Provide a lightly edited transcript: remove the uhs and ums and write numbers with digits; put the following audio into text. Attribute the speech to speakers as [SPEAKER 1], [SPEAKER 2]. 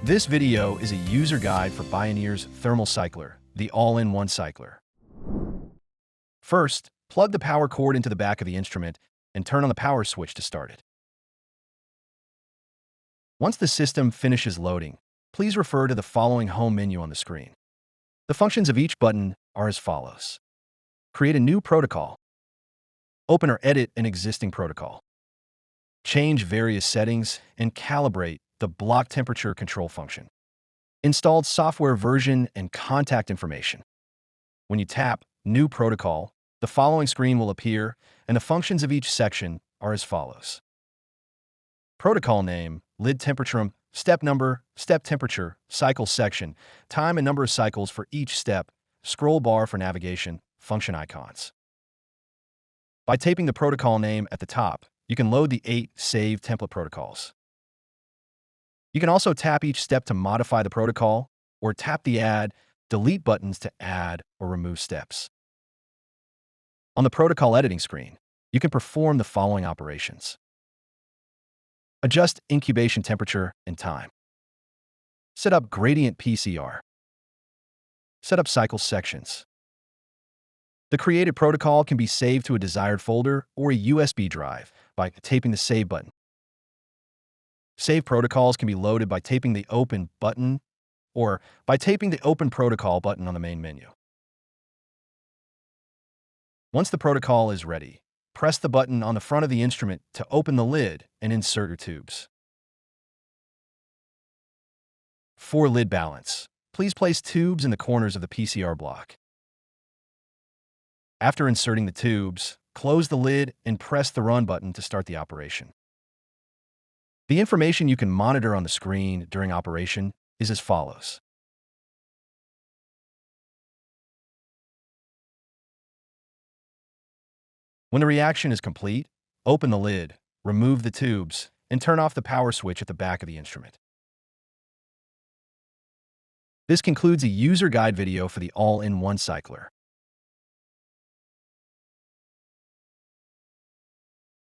[SPEAKER 1] This video is a user guide for Bioneer's thermal cycler, the all-in-one cycler. First, plug the power cord into the back of the instrument and turn on the power switch to start it. Once the system finishes loading, please refer to the following home menu on the screen. The functions of each button are as follows. Create a new protocol. Open or edit an existing protocol. Change various settings and calibrate the block temperature control function. Installed software version and contact information. When you tap New Protocol, the following screen will appear, and the functions of each section are as follows. Protocol name, lid temperature, step number, step temperature, cycle section, time and number of cycles for each step, scroll bar for navigation, function icons. By taping the protocol name at the top, you can load the 8 saved template protocols. You can also tap each step to modify the protocol, or tap the Add, Delete buttons to add or remove steps. On the protocol editing screen, you can perform the following operations. Adjust incubation temperature and time. Set up gradient PCR. Set up cycle sections. The created protocol can be saved to a desired folder or a USB drive by taping the Save button. Save protocols can be loaded by taping the Open button or by taping the Open Protocol button on the main menu. Once the protocol is ready, press the button on the front of the instrument to open the lid and insert your tubes. For lid balance, please place tubes in the corners of the PCR block. After inserting the tubes, close the lid and press the Run button to start the operation. The information you can monitor on the screen during operation is as follows. When the reaction is complete, open the lid, remove the tubes, and turn off the power switch at the back of the instrument. This concludes a user guide video for the all-in-one cycler.